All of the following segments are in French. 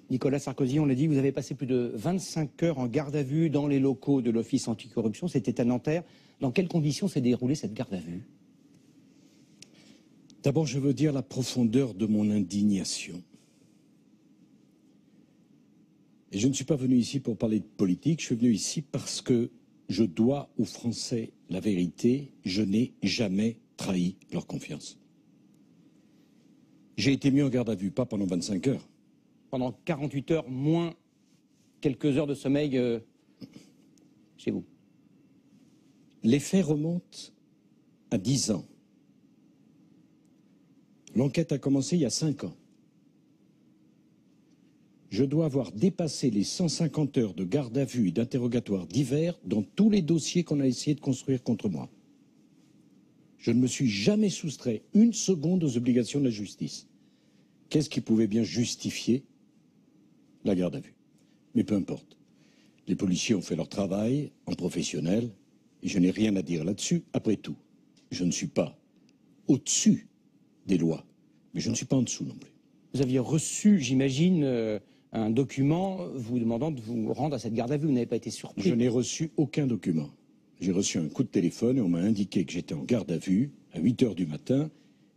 Nicolas Sarkozy, on l'a dit, vous avez passé plus de 25 heures en garde à vue dans les locaux de l'Office anticorruption. C'était à Nanterre. Dans quelles conditions s'est déroulée cette garde à vue? D'abord, je veux dire la profondeur de mon indignation. Et je ne suis pas venu ici pour parler de politique, je suis venu ici parce que je dois aux Français la vérité. Je n'ai jamais trahi leur confiance. J'ai été mis en garde à vue, pas pendant 25 heures. Pendant 48 heures, moins quelques heures de sommeil chez vous. Les faits remontent à 10 ans. L'enquête a commencé il y a 5 ans. Je dois avoir dépassé les 150 heures de garde à vue et d'interrogatoire divers dans tous les dossiers qu'on a essayé de construire contre moi. Je ne me suis jamais soustrait une seconde aux obligations de la justice. Qu'est-ce qui pouvait bien justifier la garde à vue? Mais peu importe. Les policiers ont fait leur travail en professionnel et je n'ai rien à dire là-dessus. Après tout, je ne suis pas au-dessus des lois, mais je ne suis pas en dessous non plus. Vous aviez reçu, j'imagine, un document vous demandant de vous rendre à cette garde à vue. Vous n'avez pas été surpris? Je n'ai reçu aucun document. J'ai reçu un coup de téléphone et on m'a indiqué que j'étais en garde à vue à 8 h du matin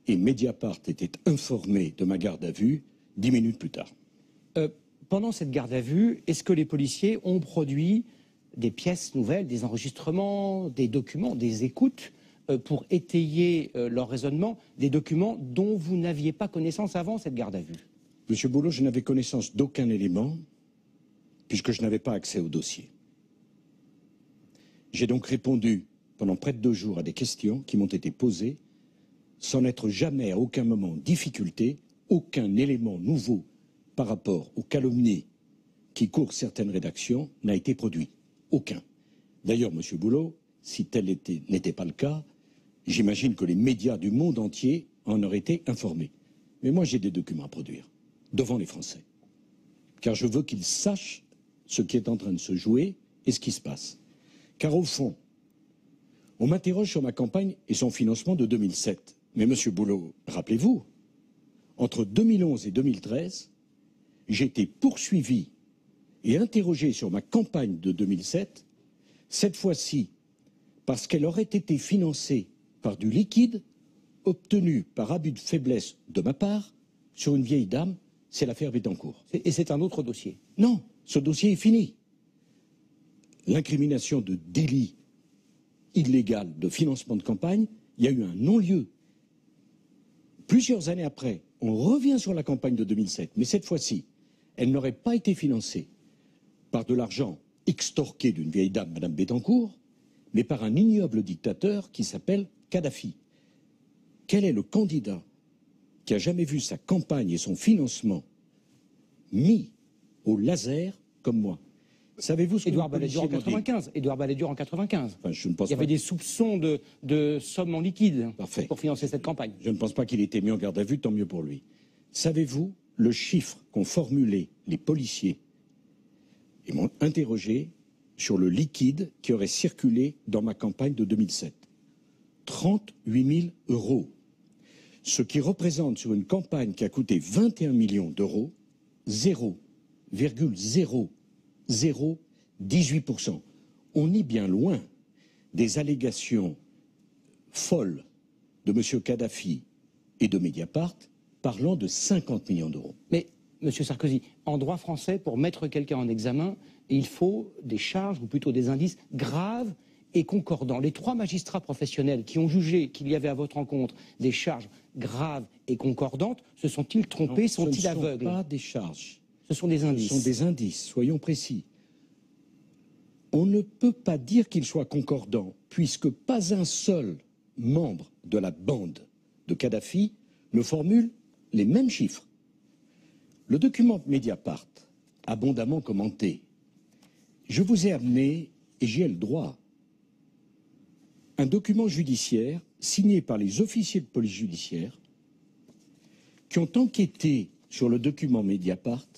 et Mediapart était informé de ma garde à vue 10 minutes plus tard. Pendant cette garde à vue, est-ce que les policiers ont produit des pièces nouvelles, des enregistrements, des documents, des écoutes pour étayer leur raisonnement, des documents dont vous n'aviez pas connaissance avant cette garde à vue? Monsieur Boulot, je n'avais connaissance d'aucun élément puisque je n'avais pas accès au dossier. J'ai donc répondu pendant près de 2 jours à des questions qui m'ont été posées sans n'être jamais à aucun moment en difficulté, aucun élément nouveau par rapport aux calomnies qui courent certaines rédactions n'a été produit. Aucun. D'ailleurs, monsieur Boulot, si tel n'était pas le cas, j'imagine que les médias du monde entier en auraient été informés. Mais moi, j'ai des documents à produire devant les Français. Car je veux qu'ils sachent ce qui est en train de se jouer et ce qui se passe. Car au fond, on m'interroge sur ma campagne et son financement de 2007. Mais monsieur Boulot, rappelez-vous, entre 2011 et 2013, j'ai été poursuivi et interrogé sur ma campagne de 2007, cette fois-ci parce qu'elle aurait été financée par du liquide obtenu par abus de faiblesse de ma part sur une vieille dame, c'est l'affaire Bettencourt. Et c'est un autre dossier? Non, ce dossier est fini. L'incrimination de délit illégal de financement de campagne, il y a eu un non-lieu. Plusieurs années après, on revient sur la campagne de 2007, mais cette fois-ci, elle n'aurait pas été financée par de l'argent extorqué d'une vieille dame, Madame Bettencourt, mais par un ignoble dictateur qui s'appelle Kadhafi. Quel est le candidat qui a jamais vu sa campagne et son financement mis au laser comme moi? Savez-vous ce que Édouard Balladur en 95. Édouard Balladur en 95. Enfin, je ne pense Il y avait pas... des soupçons de sommes en liquide Parfait. pour financer cette campagne. Je ne pense pas qu'il ait été mis en garde à vue, tant mieux pour lui. Savez-vous le chiffre qu'ont formulé les policiers? Ils m'ont interrogé sur le liquide qui aurait circulé dans ma campagne de 2007. 38 000 €. Ce qui représente sur une campagne qui a coûté 21 millions d'euros, 0,018%. On est bien loin des allégations folles de M. Kadhafi et de Mediapart parlant de 50 millions d'euros. Mais, M. Sarkozy, en droit français, pour mettre quelqu'un en examen, il faut des charges, ou plutôt des indices graves et concordants. Les 3 magistrats professionnels qui ont jugé qu'il y avait à votre encontre des charges graves et concordantes, se sont-ils trompés, sont-ils aveugles? Ce ne sont pas des charges. Ce sont des indices. Ce sont des indices, soyons précis. On ne peut pas dire qu'ils soient concordants, puisque pas un seul membre de la bande de Kadhafi ne formule les mêmes chiffres. Le document Mediapart, abondamment commenté, je vous ai amené, et j'y ai le droit, un document judiciaire signé par les officiers de police judiciaire qui ont enquêté sur le document Mediapart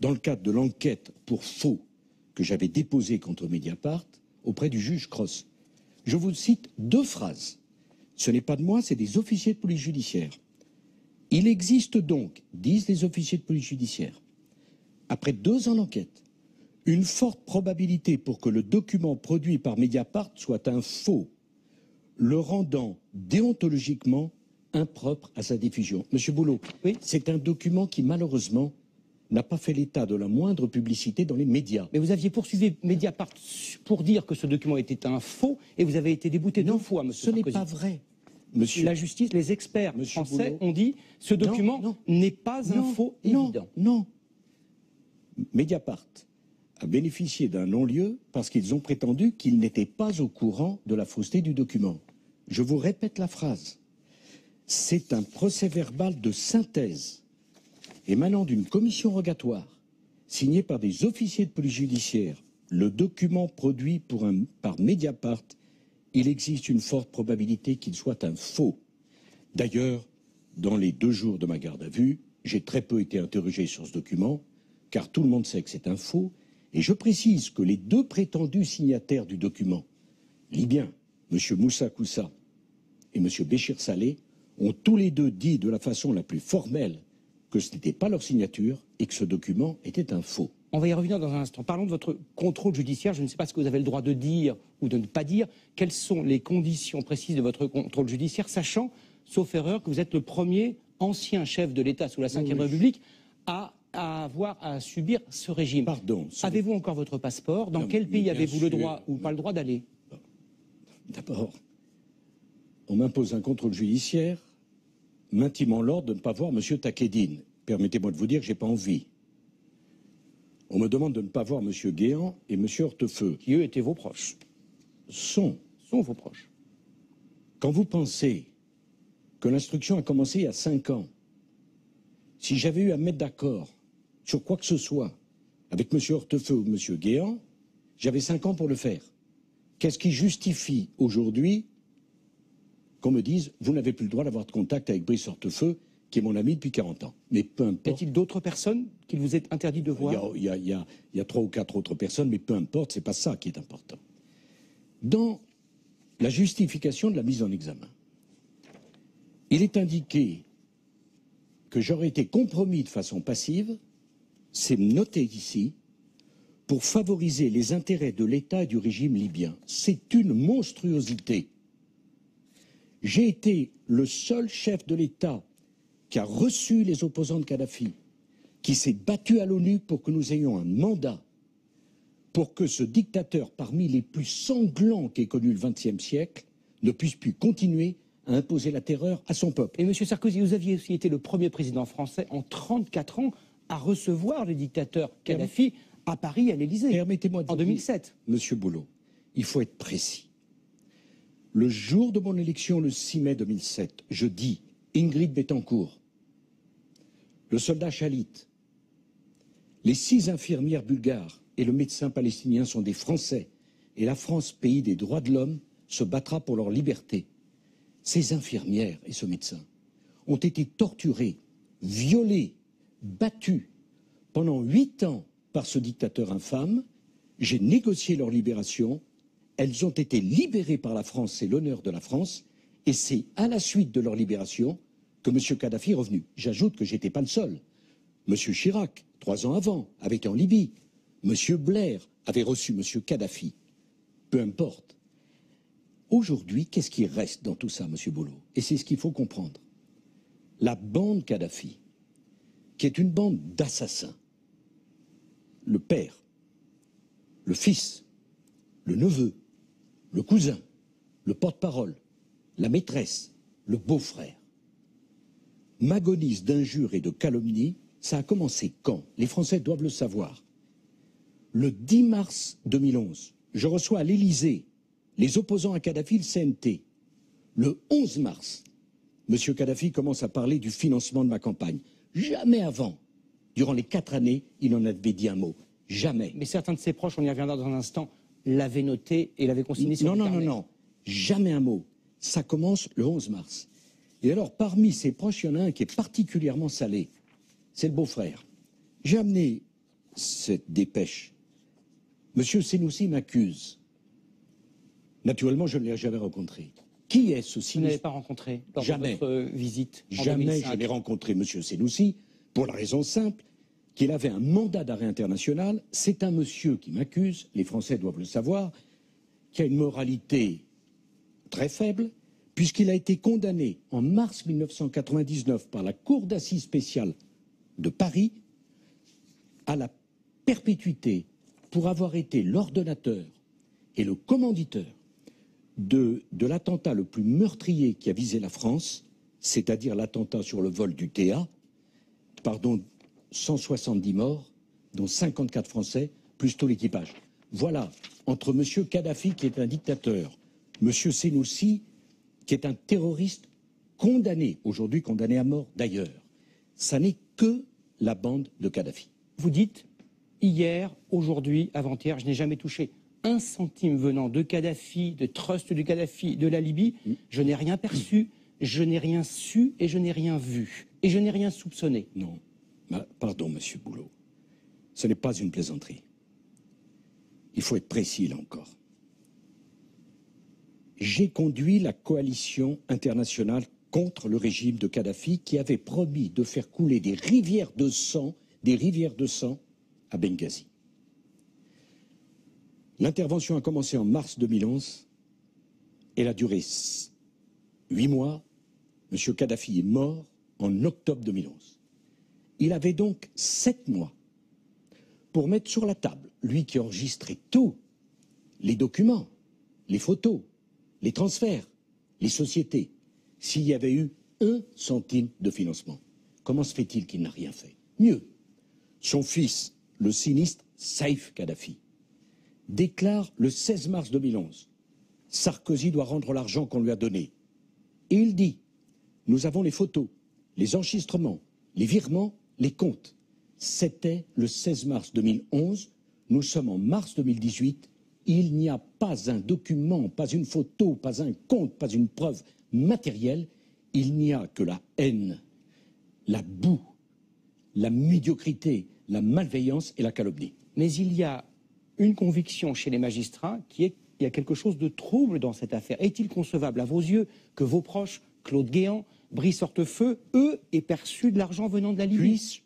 dans le cadre de l'enquête pour faux que j'avais déposée contre Mediapart auprès du juge Cross. Je vous cite 2 phrases. Ce n'est pas de moi, c'est des officiers de police judiciaire. Il existe donc, disent les officiers de police judiciaire, après 2 ans d'enquête, une forte probabilité pour que le document produit par Mediapart soit un faux, le rendant déontologiquement impropre à sa diffusion. Monsieur Boulot, oui, c'est un document qui, malheureusement, n'a pas fait l'état de la moindre publicité dans les médias. Mais vous aviez poursuivi Mediapart pour dire que ce document était un faux et vous avez été débouté 2 fois, monsieur Sarkozy. Ce n'est pas vrai. Monsieur, la justice, les experts français Boulot, ont dit ce document n'est pas un faux évident. Non. Mediapart a bénéficié d'un non-lieu parce qu'ils ont prétendu qu'ils n'étaient pas au courant de la fausseté du document. Je vous répète la phrase. C'est un procès-verbal de synthèse émanant d'une commission rogatoire signé par des officiers de police judiciaire. Le document produit par Mediapart, il existe une forte probabilité qu'il soit un faux. D'ailleurs, dans les 2 jours de ma garde à vue, j'ai très peu été interrogé sur ce document, car tout le monde sait que c'est un faux. Et je précise que les 2 prétendus signataires du document, libyens, M. Moussa Koussa et M. Béchir Saleh, ont tous les 2 dit de la façon la plus formelle que ce n'était pas leur signature et que ce document était un faux. On va y revenir dans un instant. Parlons de votre contrôle judiciaire. Je ne sais pas ce que vous avez le droit de dire ou de ne pas dire. Quelles sont les conditions précises de votre contrôle judiciaire, sachant, sauf erreur, que vous êtes le premier ancien chef de l'État sous la Ve République à avoir à subir ce régime. Pardon. Avez-vous encore votre passeport? Dans quel pays avez-vous le droit ou pas le droit d'aller? D'abord, on m'impose un contrôle judiciaire, m'intimant l'ordre de ne pas voir M. Takedine. Permettez-moi de vous dire que je n'ai pas envie. On me demande de ne pas voir M. Guéant et M. Hortefeux. Qui, eux, étaient vos proches. Sont vos proches. Quand vous pensez que l'instruction a commencé il y a 5 ans, si j'avais eu à me mettre d'accord sur quoi que ce soit avec M. Hortefeux ou M. Guéant, j'avais 5 ans pour le faire. Qu'est-ce qui justifie aujourd'hui qu'on me dise « vous n'avez plus le droit d'avoir de contact avec Brice Hortefeux, qui est mon ami depuis 40 ans ». Mais peu importe. Y a-t-il d'autres personnes qu'il vous est interdit de voir? Il y a 3 ou 4 autres personnes, mais peu importe, c'est pas ça qui est important. Dans la justification de la mise en examen, il est indiqué que j'aurais été compromis de façon passive, c'est noté ici, pour favoriser les intérêts de l'État et du régime libyen. C'est une monstruosité. J'ai été le seul chef de l'État qui a reçu les opposants de Kadhafi, qui s'est battu à l'ONU pour que nous ayons un mandat, pour que ce dictateur, parmi les plus sanglants qu'ait connu le XXe siècle, ne puisse plus continuer à imposer la terreur à son peuple. Et M. Sarkozy, vous aviez aussi été le premier président français en 34 ans à recevoir le dictateur Kadhafi à Paris, à l'Élysée. Permettez-moi de en 2007. Monsieur Boulot, il faut être précis. Le jour de mon élection, le 6 mai 2007, je dis Ingrid Betancourt, le soldat Chalit, les 6 infirmières bulgares et le médecin palestinien sont des Français et la France, pays des droits de l'homme, se battra pour leur liberté. Ces infirmières et ce médecin ont été torturés, violés, battus pendant 8 ans par ce dictateur infâme. J'ai négocié leur libération. Elles ont été libérées par la France, c'est l'honneur de la France, et c'est à la suite de leur libération que M. Kadhafi est revenu. J'ajoute que je n'étais pas le seul. M. Chirac, 3 ans avant, avait été en Libye. M. Blair avait reçu M. Kadhafi. Peu importe. Aujourd'hui, qu'est-ce qui reste dans tout ça, M. Boulot? Et c'est ce qu'il faut comprendre. La bande Kadhafi, qui est une bande d'assassins, le père, le fils, le neveu, le cousin, le porte-parole, la maîtresse, le beau-frère, m'agonise d'injures et de calomnies. Ça a commencé quand? Les Français doivent le savoir. Le 10 mars 2011, je reçois à l'Élysée les opposants à Kadhafi, le CNT. Le 11 mars, M. Kadhafi commence à parler du financement de ma campagne. Jamais avant, durant les 4 années, il n'en avait dit un mot. Jamais. Mais certains de ses proches, on y reviendra dans un instant, l'avaient noté et l'avaient consigné sur le carnet. Non. Jamais un mot. Ça commence le 11 mars. Et alors, parmi ses proches, il y en a un qui est particulièrement salé. C'est le beau-frère. J'ai amené cette dépêche. Monsieur Senoussi m'accuse. Naturellement, je ne l'ai jamais rencontré. Qui est ce Senoussi? Vous ne l'avez pas rencontré lors de votre visite en Jamais 2005. je n'ai rencontré M. Senoussi, pour la raison simple qu'il avait un mandat d'arrêt international. C'est un monsieur qui m'accuse, les Français doivent le savoir, qui a une moralité très faible, puisqu'il a été condamné en mars 1999 par la Cour d'assises spéciale de Paris à la perpétuité pour avoir été l'ordonnateur et le commanditeur de l'attentat le plus meurtrier qui a visé la France, c'est-à-dire l'attentat sur le vol du TA, pardon, 170 morts, dont 54 Français, plus tout l'équipage. Voilà, entre M. Kadhafi, qui est un dictateur, M. Senoussi, qui est un terroriste condamné, aujourd'hui condamné à mort d'ailleurs, ça n'est que la bande de Kadhafi. Vous dites, hier, aujourd'hui, avant-hier, je n'ai jamais touché un centime venant de Kadhafi, de Trust du Kadhafi, de la Libye. Je n'ai rien perçu, je n'ai rien su et je n'ai rien vu. Et je n'ai rien soupçonné. Non. Pardon, Monsieur Boulot. Ce n'est pas une plaisanterie. Il faut être précis, là encore. J'ai conduit la coalition internationale contre le régime de Kadhafi qui avait promis de faire couler des rivières de sang à Benghazi. L'intervention a commencé en mars 2011. Elle a duré 8 mois. M. Kadhafi est mort en octobre 2011. Il avait donc 7 mois pour mettre sur la table, lui qui enregistrait tout, les documents, les photos, les transferts, les sociétés, s'il y avait eu 1 centime de financement. Comment se fait-il qu'il n'a rien fait? Mieux, son fils, le sinistre Saïf Kadhafi, déclare le 16 mars 2011 « Sarkozy doit rendre l'argent qu'on lui a donné ». Et il dit « Nous avons les photos, les enregistrements, les virements, les comptes ». C'était le 16 mars 2011, nous sommes en mars 2018, il n'y a pas un document, pas une photo, pas un compte, pas une preuve matérielle, il n'y a que la haine, la boue, la médiocrité, la malveillance et la calomnie. Mais il y a une conviction chez les magistrats qui est qu'il y a quelque chose de trouble dans cette affaire. Est-il concevable à vos yeux que vos proches, Claude Guéant, Brice Hortefeux, eux, aient perçu de l'argent venant de la Libye?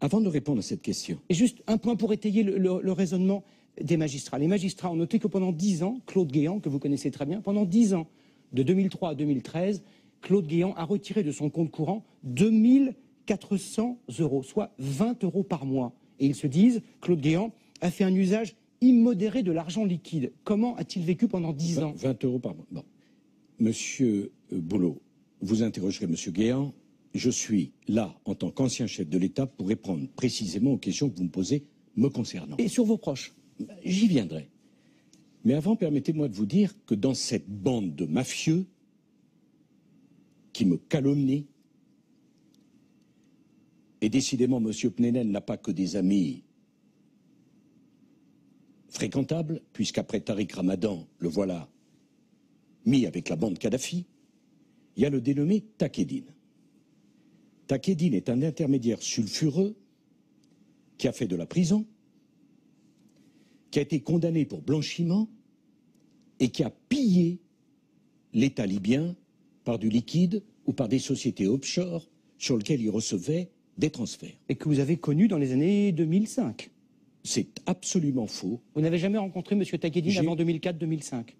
Avant de répondre à cette question. Et juste un point pour étayer le raisonnement des magistrats. Les magistrats ont noté que pendant 10 ans, Claude Guéant, que vous connaissez très bien, pendant 10 ans, de 2003 à 2013, Claude Guéant a retiré de son compte courant 2400 €, soit 20 € par mois. Et ils se disent, Claude Guéant a fait un usage immodéré de l'argent liquide. Comment a-t-il vécu pendant 10 ans? 20 € par mois. Bon. Monsieur Boulot, vous interrogerez Monsieur Guéant. Je suis là, en tant qu'ancien chef de l'État, pour répondre précisément aux questions que vous me posez me concernant. Et sur vos proches? J'y viendrai. Mais avant, permettez-moi de vous dire que dans cette bande de mafieux qui me calomnient, et décidément, M. Pnenen n'a pas que des amis fréquentables, puisqu'après Tariq Ramadan, le voilà mis avec la bande Kadhafi, il y a le dénommé Takedine. Takedine est un intermédiaire sulfureux qui a fait de la prison, qui a été condamné pour blanchiment et qui a pillé l'État libyen par du liquide ou par des sociétés offshore sur lesquelles il recevait des transferts. Et que vous avez connu dans les années 2005. C'est absolument faux. Vous n'avez jamais rencontré M. Takedine avant 2004-2005?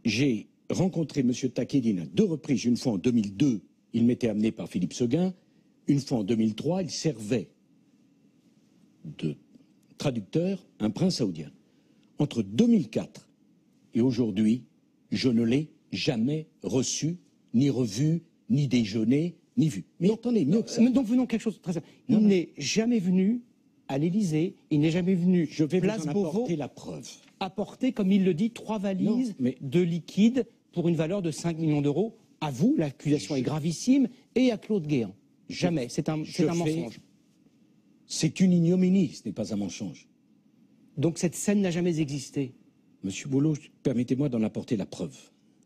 J'ai rencontré M. Takedine à 2 reprises. Une fois en 2002, il m'était amené par Philippe Séguin. Une fois en 2003, il servait de traducteur à un prince saoudien. Entre 2004 et aujourd'hui, je ne l'ai jamais reçu, ni revu, ni déjeuné, ni vu. Mais attendez, mieux que ça. Donc venons quelque chose de très simple. Il n'est jamais venu à l'Élysée, il n'est jamais venu je vais place vous en Beauvau apporter la preuve. Apporter, comme il le dit, 3 valises de liquide pour une valeur de 5 millions d'euros. À vous, l'accusation est gravissime, et à Claude Guéant. Jamais, c'est un mensonge. C'est une ignominie, ce n'est pas un mensonge. Donc cette scène n'a jamais existé. Monsieur Boulot, permettez-moi d'en apporter la preuve.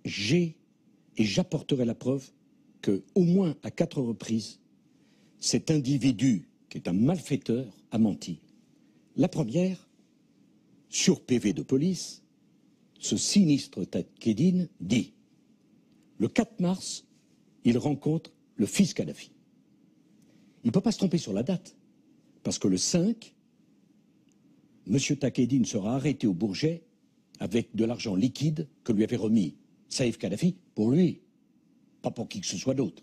J'ai, et j'apporterai la preuve, que au moins à 4 reprises, cet individu, qui est un malfaiteur, a menti. La première, sur PV de police, ce sinistre Takedine dit « Le 4 mars, il rencontre le fils Kadhafi ». Il ne peut pas se tromper sur la date, Parce que le 5, M. Takedine sera arrêté au Bourget avec de l'argent liquide que lui avait remis Saïf Kadhafi pour lui, pas pour qui que ce soit d'autre.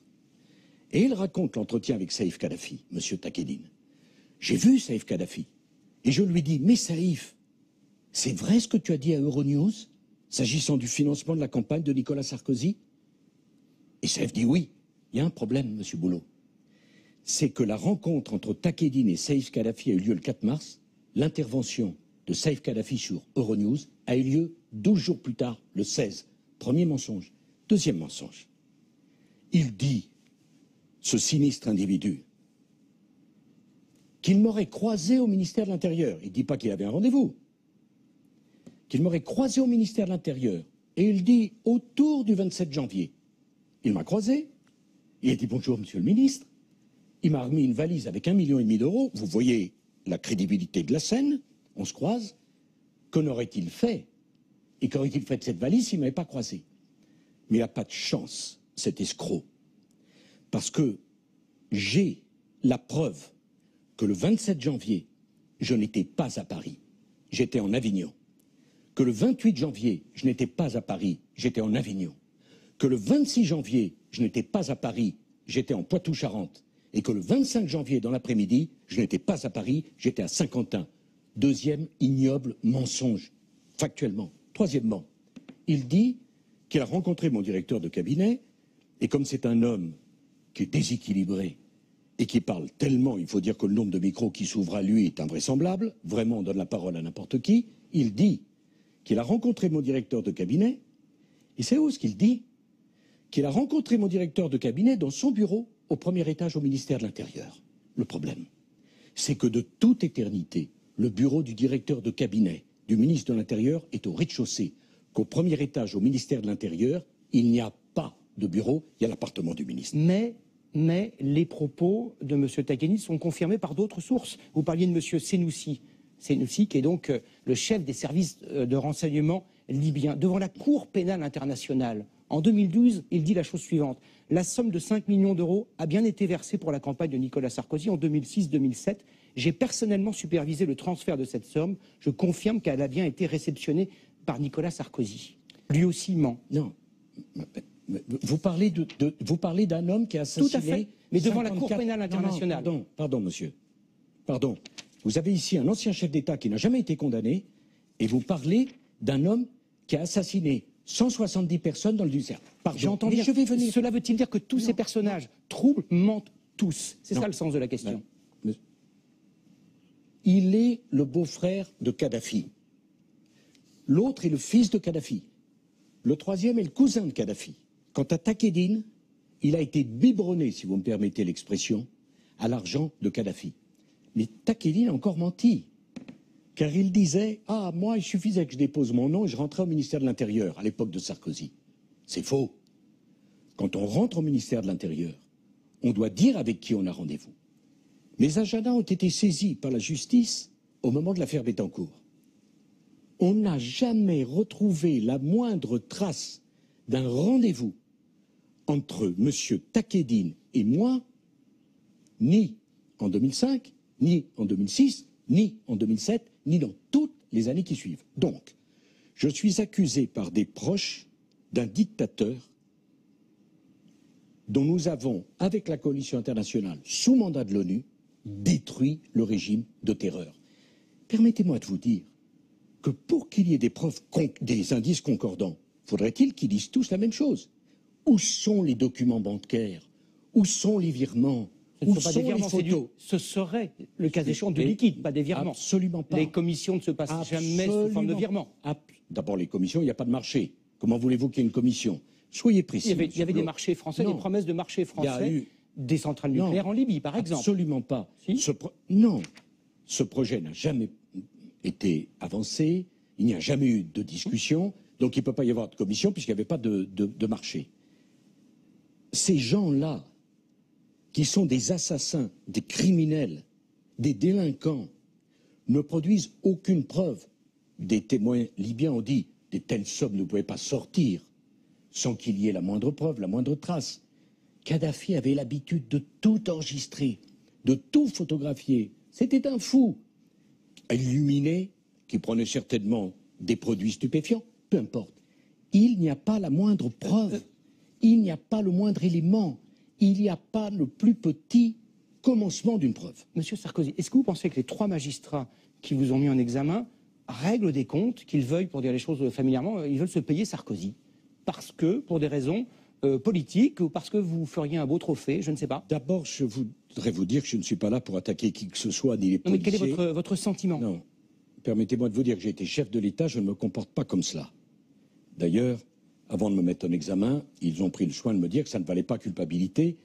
Et il raconte l'entretien avec Saïf Kadhafi, M. Takedine. J'ai vu Saïf Kadhafi et je lui dis, mais Saïf, c'est vrai ce que tu as dit à Euronews, s'agissant du financement de la campagne de Nicolas Sarkozy? Et Saïf dit oui, il y a un problème, M. Boulot. C'est que la rencontre entre Takedine et Saïf Kadhafi a eu lieu le 4 mars, l'intervention de Saïf Kadhafi sur Euronews a eu lieu 12 jours plus tard, le 16. Premier mensonge. Deuxième mensonge. Il dit, ce sinistre individu, qu'il m'aurait croisé au ministère de l'Intérieur. Il ne dit pas qu'il avait un rendez-vous. Qu'il m'aurait croisé au ministère de l'Intérieur. Et il dit, autour du 27 janvier, il m'a croisé, il a dit bonjour monsieur le ministre, il m'a remis une valise avec 1,5 million d'euros, vous voyez la crédibilité de la scène, on se croise, qu'en aurait-il fait? Et qu'aurait-il fait de cette valise s'il ne m'avait pas croisé? Mais il n'a pas de chance, cet escroc, parce que j'ai la preuve que le 27 janvier, je n'étais pas à Paris, j'étais en Avignon, que le 28 janvier, je n'étais pas à Paris, j'étais en Avignon, que le 26 janvier, je n'étais pas à Paris, j'étais en Poitou-Charentes, et que le 25 janvier, dans l'après-midi, je n'étais pas à Paris, j'étais à Saint-Quentin. Deuxième ignoble mensonge, factuellement. Troisièmement, il dit qu'il a rencontré mon directeur de cabinet, et comme c'est un homme qui est déséquilibré, et qui parle tellement, il faut dire que le nombre de micros qui s'ouvrent à lui est invraisemblable, vraiment on donne la parole à n'importe qui, il dit qu'il a rencontré mon directeur de cabinet, et c'est où ce qu'il dit? Qu'il a rencontré mon directeur de cabinet dans son bureau au premier étage au ministère de l'Intérieur. Le problème, c'est que de toute éternité, le bureau du directeur de cabinet du ministre de l'Intérieur est au rez-de-chaussée, qu'au premier étage au ministère de l'Intérieur, il n'y a pas de bureau, il y a l'appartement du ministre. Mais les propos de M. Takedine sont confirmés par d'autres sources. Vous parliez de M. Senoussi. Senoussi, qui est donc le chef des services de renseignement libyens. Devant la Cour pénale internationale, en 2012, il dit la chose suivante. La somme de 5 millions d'euros a bien été versée pour la campagne de Nicolas Sarkozy en 2006-2007. J'ai personnellement supervisé le transfert de cette somme. Je confirme qu'elle a bien été réceptionnée par Nicolas Sarkozy. Lui aussi ment. Non. Vous parlez d'un homme qui a assassiné... Tout à fait. Mais devant 54... la Cour pénale internationale. Non, pardon, monsieur. Pardon. Vous avez ici un ancien chef d'État qui n'a jamais été condamné, et vous parlez d'un homme qui a assassiné 170 personnes dans le désert. J'entends bien. Je vais venir. Cela veut-il dire que tous ces personnages troubles mentent tous? C'est ça le sens de la question. Il est le beau-frère de Kadhafi. L'autre est le fils de Kadhafi. Le troisième est le cousin de Kadhafi. Quant à Takedine, il a été biberonné, si vous me permettez l'expression, à l'argent de Kadhafi. Mais Takedine a encore menti. Car il disait « Ah, moi, il suffisait que je dépose mon nom et je rentrais au ministère de l'Intérieur, à l'époque de Sarkozy. » C'est faux. Quand on rentre au ministère de l'Intérieur, on doit dire avec qui on a rendez-vous. Mes agendas ont été saisis par la justice au moment de l'affaire Bettencourt. On n'a jamais retrouvé la moindre trace d'un rendez-vous entre M. Takedine et moi, ni en 2005, ni en 2006, ni en 2007, ni dans toutes les années qui suivent. Donc, je suis accusé par des proches d'un dictateur dont nous avons, avec la coalition internationale, sous mandat de l'ONU, détruit le régime de terreur. Permettez-moi de vous dire que pour qu'il y ait des preuves, des indices concordants, faudrait-il qu'ils disent tous la même chose? Où sont les documents bancaires? Où sont les virements? Où sont les photos? Ce serait le cas échéant du liquide, pas des virements. Absolument pas. Les commissions ne se passent jamais sous forme de virement. D'abord, les commissions, il n'y a pas de marché. Comment voulez-vous qu'il y ait une commission? Soyez précis. Il y avait des marchés français, des promesses de marchés français, des centrales nucléaires en Libye, par exemple. Absolument pas. Si. Non. Ce projet n'a jamais été avancé, il n'y a jamais eu de discussion, donc il ne peut pas y avoir de commission puisqu'il n'y avait pas de marché. Ces gens-là, qui sont des assassins, des criminels, des délinquants, ne produisent aucune preuve. Des témoins libyens ont dit « de telles sommes ne pouvaient pas sortir sans qu'il y ait la moindre preuve, la moindre trace ». Kadhafi avait l'habitude de tout enregistrer, de tout photographier. C'était un fou, illuminé, qui prenait certainement des produits stupéfiants, peu importe. Il n'y a pas la moindre preuve, il n'y a pas le moindre élément, il n'y a pas le plus petit commencement d'une preuve. Monsieur Sarkozy, est-ce que vous pensez que les 3 magistrats qui vous ont mis en examen règlent des comptes, qu'ils veuillent, pour dire les choses familièrement, ils veulent se payer Sarkozy? Parce que, pour des raisons politiques, ou parce que vous feriez un beau trophée, je ne sais pas. D'abord, je voudrais vous dire que je ne suis pas là pour attaquer qui que ce soit, ni les Non, mais policiers. quel est votre sentiment? Non. Permettez-moi de vous dire que j'ai été chef de l'État, je ne me comporte pas comme cela. D'ailleurs, avant de me mettre en examen, ils ont pris le soin de me dire que ça ne valait pas culpabilité,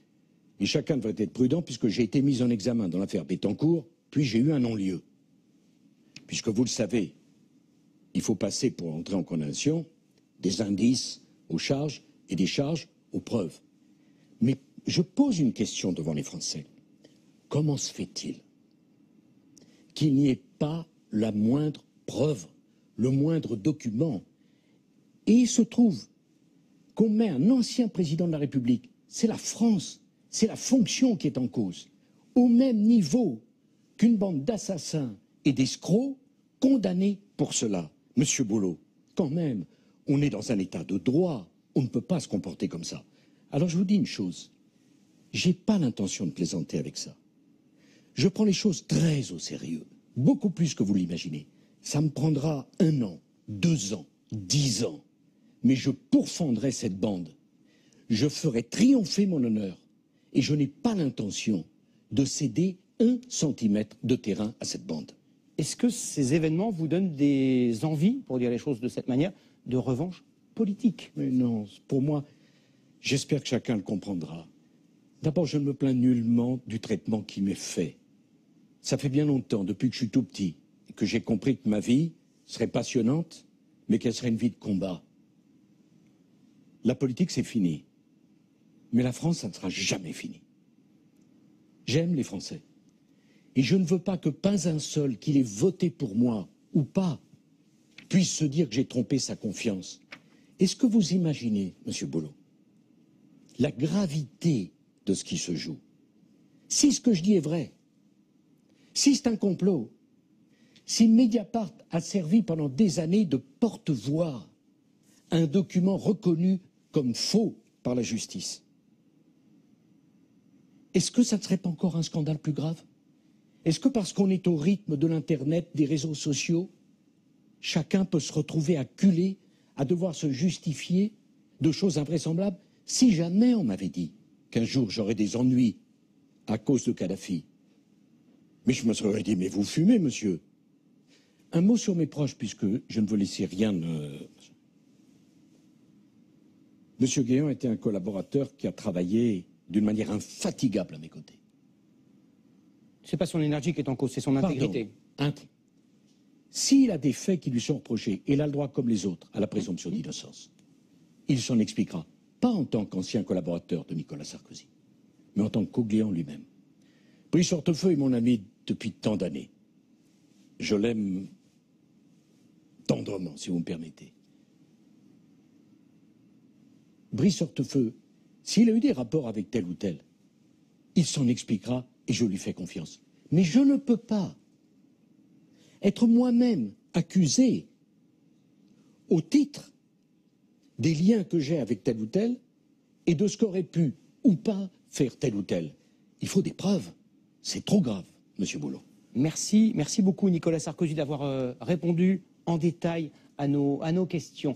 et chacun devrait être prudent puisque j'ai été mis en examen dans l'affaire Bettencourt, puis j'ai eu un non-lieu. Puisque vous le savez, il faut passer pour entrer en condamnation des indices aux charges et des charges aux preuves. Mais je pose une question devant les Français. Comment se fait-il qu'il n'y ait pas la moindre preuve, le moindre document? Et il se trouve qu'on met un ancien président de la République, c'est la France, c'est la fonction qui est en cause, au même niveau qu'une bande d'assassins et d'escrocs condamnés pour cela. Monsieur Boulot, quand même, on est dans un état de droit, on ne peut pas se comporter comme ça. Alors je vous dis une chose, j'ai pas l'intention de plaisanter avec ça. Je prends les choses très au sérieux, beaucoup plus que vous l'imaginez. Ça me prendra 1 an, 2 ans, 10 ans, mais je pourfendrai cette bande. Je ferai triompher mon honneur et je n'ai pas l'intention de céder 1 centimètre de terrain à cette bande. Est-ce que ces événements vous donnent des envies, pour dire les choses de cette manière, de revanche politique? Mais non, pour moi, j'espère que chacun le comprendra. D'abord, je ne me plains nullement du traitement qui m'est fait. Ça fait bien longtemps, depuis que je suis tout petit, que j'ai compris que ma vie serait passionnante, mais qu'elle serait une vie de combat. La politique, c'est fini. Mais la France, ça ne sera jamais fini. J'aime les Français. Et je ne veux pas pas un seul, qu'il ait voté pour moi ou pas, puisse se dire que j'ai trompé sa confiance. Est-ce que vous imaginez, Monsieur Boulot, la gravité de ce qui se joue? Si ce que je dis est vrai, si c'est un complot, si Mediapart a servi pendant des années de porte-voix à un document reconnu comme faux par la justice, est-ce que ça ne serait pas encore un scandale plus grave? Est-ce que parce qu'on est au rythme de l'Internet, des réseaux sociaux, chacun peut se retrouver acculé à devoir se justifier de choses invraisemblables? Si jamais on m'avait dit qu'un jour j'aurais des ennuis à cause de Kadhafi, mais je me serais dit, mais vous fumez, monsieur. Un mot sur mes proches, puisque je ne veux laisser rien... Monsieur Guéant était un collaborateur qui a travaillé d'une manière infatigable à mes côtés. C'est pas son énergie qui est en cause, c'est son intégrité. Pardon. S'il a des faits qui lui sont reprochés, il a le droit, comme les autres, à la présomption d'innocence. Il s'en expliquera, pas en tant qu'ancien collaborateur de Nicolas Sarkozy, mais en tant que Guéant lui-même. Brice Hortefeux est mon ami depuis tant d'années. Je l'aime tendrement, si vous me permettez. Brice Hortefeux, s'il a eu des rapports avec tel ou tel, il s'en expliquera et je lui fais confiance. Mais je ne peux pas être moi-même accusé au titre des liens que j'ai avec tel ou tel et de ce qu'aurait pu ou pas faire tel ou tel. Il faut des preuves. C'est trop grave, Monsieur Boulot. Merci beaucoup Nicolas Sarkozy d'avoir répondu en détail à nos questions.